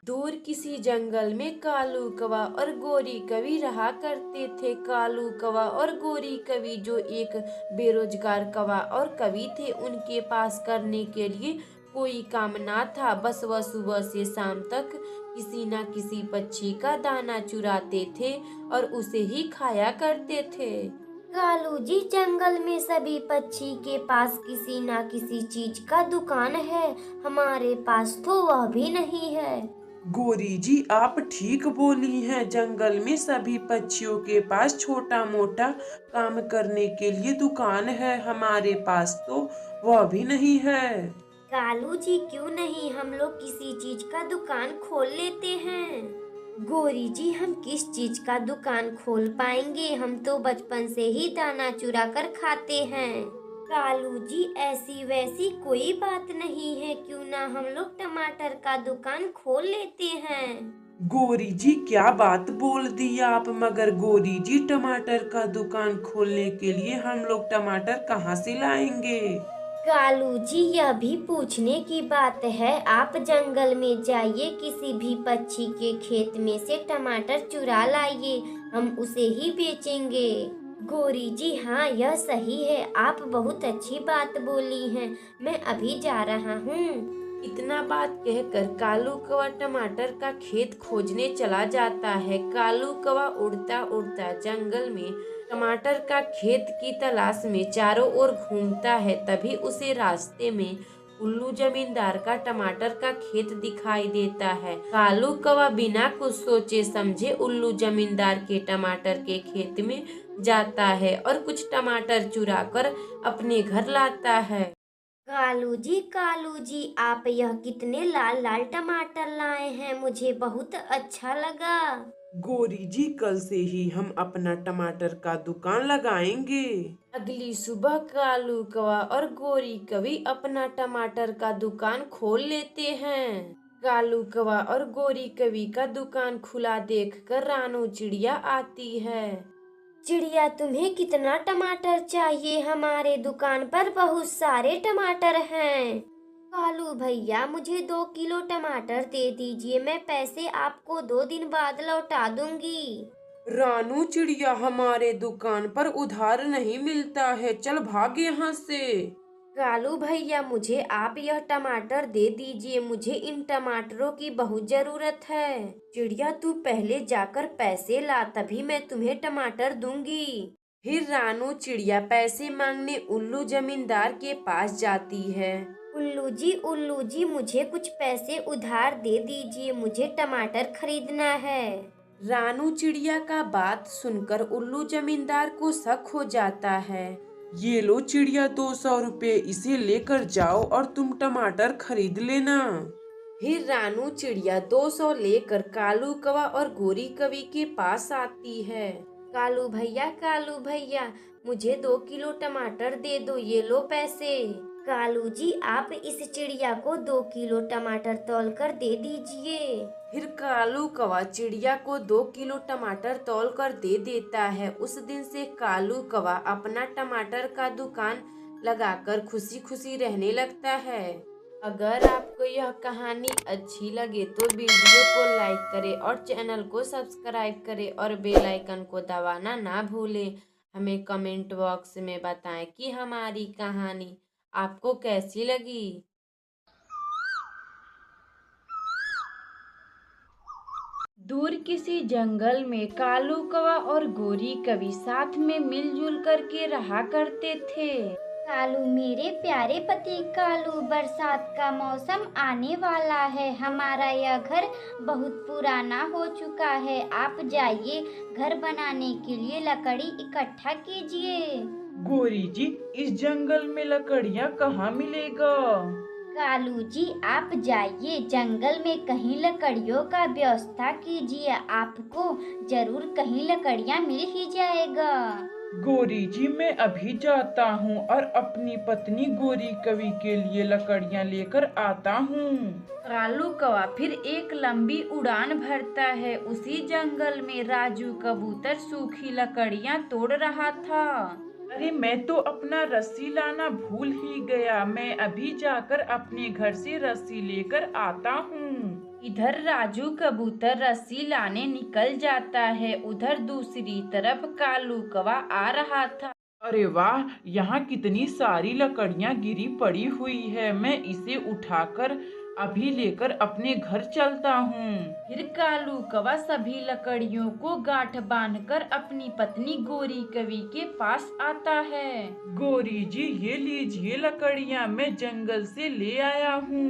दूर किसी जंगल में कालू कौवा और गोरी कवि रहा करते थे। कालू कौवा और गोरी कवि जो एक बेरोजगार कौवा और कवि थे, उनके पास करने के लिए कोई काम ना था। बस वह सुबह से शाम तक किसी न किसी पक्षी का दाना चुराते थे और उसे ही खाया करते थे। कालू जी, जंगल में सभी पक्षी के पास किसी ना किसी चीज का दुकान है, हमारे पास तो वह भी नहीं है। गोरी जी, आप ठीक बोली हैं। जंगल में सभी पक्षियों के पास छोटा मोटा काम करने के लिए दुकान है, हमारे पास तो वह भी नहीं है। कालू जी, क्यों नहीं हम लोग किसी चीज का दुकान खोल लेते हैं। गोरी जी, हम किस चीज का दुकान खोल पाएंगे, हम तो बचपन से ही दाना चुरा कर खाते हैं। कालू जी, ऐसी वैसी कोई बात नहीं है, क्यों ना हम लोग टमाटर का दुकान खोल लेते हैं। गोरी जी, क्या बात बोल दी आप। मगर गोरी जी, टमाटर का दुकान खोलने के लिए हम लोग टमाटर कहाँ से लाएंगे? कालू जी, यह भी पूछने की बात है। आप जंगल में जाइए, किसी भी पक्षी के खेत में से टमाटर चुरा लाइए, हम उसे ही बेचेंगे। गोरी जी, हाँ यह सही है, आप बहुत अच्छी बात बोली हैं, मैं अभी जा रहा हूँ। इतना बात कहकर कालू कौवा टमाटर का खेत खोजने चला जाता है। कालू कौवा उड़ता उड़ता जंगल में टमाटर का खेत की तलाश में चारों ओर घूमता है। तभी उसे रास्ते में उल्लू जमींदार का टमाटर का खेत दिखाई देता है। कालू कौवा बिना कुछ सोचे समझे उल्लू जमींदार के टमाटर के खेत में जाता है और कुछ टमाटर चुरा कर अपने घर लाता है। कालू जी, आप यह कितने लाल लाल टमाटर लाए हैं, मुझे बहुत अच्छा लगा। गोरी जी, कल से ही हम अपना टमाटर का दुकान लगाएंगे। अगली सुबह कालू कौवा और गोरी कवि अपना टमाटर का दुकान खोल लेते हैं। कालू कौवा और गोरी कवि का दुकान खुला देखकर रानू चिड़िया आती है। चिड़िया, तुम्हें कितना टमाटर चाहिए, हमारे दुकान पर बहुत सारे टमाटर हैं। कालू भैया, मुझे 2 किलो टमाटर दे दीजिए, मैं पैसे आपको 2 दिन बाद लौटा दूंगी। रानू चिड़िया, हमारे दुकान पर उधार नहीं मिलता है, चल भाग यहाँ से। कालू भैया, मुझे आप यह टमाटर दे दीजिए, मुझे इन टमाटरों की बहुत जरूरत है। चिड़िया, तू पहले जाकर पैसे ला, तभी मैं तुम्हें टमाटर दूंगी। फिर रानू चिड़िया पैसे मांगने उल्लू जमींदार के पास जाती है। उल्लू जी, मुझे कुछ पैसे उधार दे दीजिए, मुझे टमाटर खरीदना है। रानू चिड़िया का बात सुनकर उल्लू जमींदार को शक हो जाता है। ये लो चिड़िया, 200 रुपये, इसे लेकर जाओ और तुम टमाटर खरीद लेना। फिर रानू चिड़िया 200 लेकर कालू कौवा और गोरी कवि के पास आती है। कालू भैया, मुझे 2 किलो टमाटर दे दो, ये लो पैसे। कालू जी, आप इस चिड़िया को 2 किलो टमाटर तौल कर दे दीजिए। फिर कालू कौवा चिड़िया को 2 किलो टमाटर तौल कर दे देता है। उस दिन से कालू कौवा अपना टमाटर का दुकान लगाकर खुशी खुशी रहने लगता है। अगर आपको यह कहानी अच्छी लगे तो वीडियो को लाइक करें और चैनल को सब्सक्राइब करें और बेल आइकन को दबाना ना भूलें। हमें कमेंट बॉक्स में बताएं कि हमारी कहानी आपको कैसी लगी। दूर किसी जंगल में कालू कौवा और गोरी कवि साथ में मिलजुल करके रहा करते थे। कालू, मेरे प्यारे पति कालू, बरसात का मौसम आने वाला है, हमारा यह घर बहुत पुराना हो चुका है, आप जाइए घर बनाने के लिए लकड़ी इकट्ठा कीजिए। गोरी जी, इस जंगल में लकड़ियाँ कहाँ मिलेगा? कालू जी, आप जाइए जंगल में कहीं लकड़ियों का व्यवस्था कीजिए, आपको जरूर कहीं लकड़ियाँ मिल ही जाएगा। गोरी जी, मैं अभी जाता हूँ और अपनी पत्नी गोरी कवि के लिए लकड़ियाँ लेकर आता हूँ। कालू कौवा फिर एक लंबी उड़ान भरता है। उसी जंगल में राजू कबूतर सूखी लकड़ियाँ तोड़ रहा था। अरे, मैं तो अपना रस्सी लाना भूल ही गया, मैं अभी जाकर अपने घर से रस्सी लेकर आता हूँ। इधर राजू कबूतर रस्सी लाने निकल जाता है। उधर दूसरी तरफ कालू कौवा आ रहा था। अरे वाह, यहाँ कितनी सारी लकड़ियाँ गिरी पड़ी हुई है। मैं इसे उठाकर अभी लेकर अपने घर चलता हूँ। फिर कालू कौवा सभी लकड़ियों को गांठ बांधकर अपनी पत्नी गोरी कवि के पास आता है। गोरी जी, ये लीजिए लकड़ियाँ, मैं जंगल से ले आया हूँ।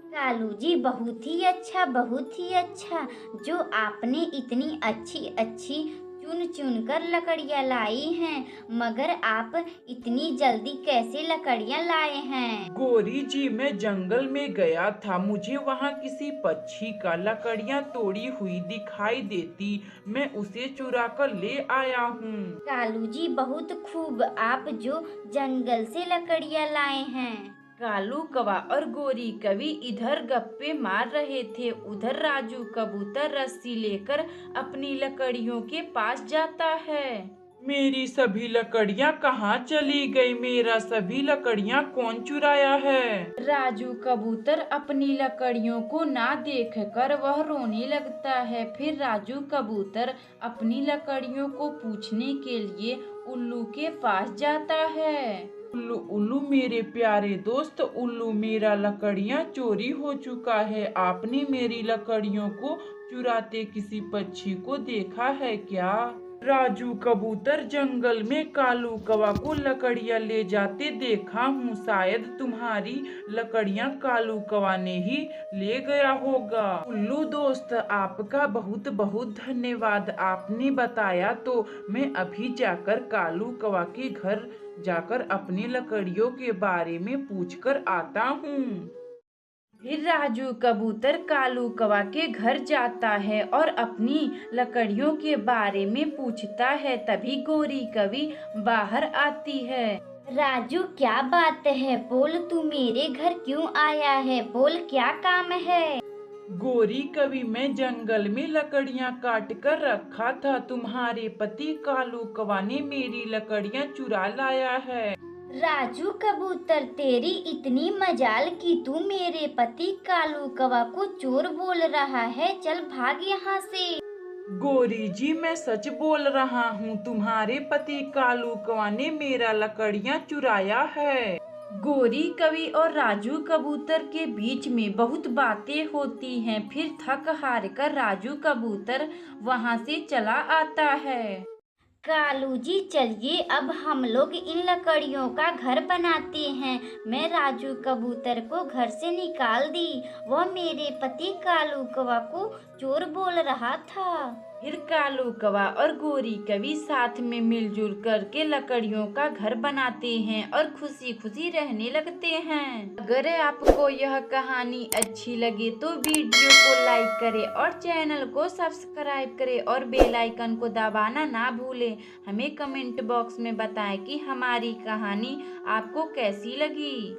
कालू जी बहुत ही अच्छा, बहुत ही अच्छा। जो आपने इतनी अच्छी अच्छी चुन चुन कर लकड़ियाँ लाई हैं, मगर आप इतनी जल्दी कैसे लकड़ियाँ लाए हैं? गोरी जी, मैं जंगल में गया था, मुझे वहाँ किसी पक्षी का लकड़ियाँ तोड़ी हुई दिखाई देती, मैं उसे चुरा कर ले आया हूँ। कालू जी बहुत खूब, आप जो जंगल से लकड़ियाँ लाए हैं। कालू कौवा और गोरी कवि इधर गप्पे मार रहे थे। उधर राजू कबूतर रस्सी लेकर अपनी लकड़ियों के पास जाता है। मेरी सभी लकड़ियाँ कहाँ चली गई? मेरा सभी लकड़ियाँ कौन चुराया है? राजू कबूतर अपनी लकड़ियों को ना देखकर वह रोने लगता है। फिर राजू कबूतर अपनी लकड़ियों को पूछने के लिए उल्लू के पास जाता है। उल्लू उल्लू, मेरे प्यारे दोस्त उल्लू, मेरा लकड़ियाँ चोरी हो चुका है। आपने मेरी लकड़ियों को चुराते किसी पक्षी को देखा है क्या? राजू कबूतर, जंगल में कालू कौवा को लकड़ियाँ ले जाते देखा हूँ। शायद तुम्हारी लकड़ियाँ कालू कौवा ने ही ले गया होगा। उल्लू दोस्त, आपका बहुत बहुत धन्यवाद। आपने बताया तो मैं अभी जाकर कालू कौवा के घर जाकर अपनी लकड़ियों के बारे में पूछकर आता हूँ। फिर राजू कबूतर कालू कौवा के घर जाता है और अपनी लकड़ियों के बारे में पूछता है। तभी गोरी कवि बाहर आती है। राजू, क्या बात है? बोल, तू मेरे घर क्यों आया है? बोल, क्या काम है? गोरी कवि, मैं जंगल में लकड़ियां काट कर रखा था। तुम्हारे पति कालू कौवा ने मेरी लकड़ियां चुरा लाया है। राजू कबूतर, तेरी इतनी मजाल कि तू मेरे पति कालू कौवा को चोर बोल रहा है। चल भाग यहाँ से। गोरी जी, मैं सच बोल रहा हूँ, तुम्हारे पति कालू कौवा ने मेरा लकड़ियां चुराया है। गोरी कवि और राजू कबूतर के बीच में बहुत बातें होती हैं। फिर थक हार कर राजू कबूतर वहां से चला आता है। कालू जी, चलिए अब हम लोग इन लकड़ियों का घर बनाते हैं। मैं राजू कबूतर को घर से निकाल दी। वह मेरे पति कालू कौवा को चोर बोल रहा था। फिर कालू कौवा और गोरी कवि साथ में मिलजुल करके लकड़ियों का घर बनाते हैं और खुशी खुशी रहने लगते हैं। अगर आपको यह कहानी अच्छी लगे तो वीडियो को लाइक करें और चैनल को सब्सक्राइब करें और बेल आइकन को दबाना ना भूलें। हमें कमेंट बॉक्स में बताएं कि हमारी कहानी आपको कैसी लगी।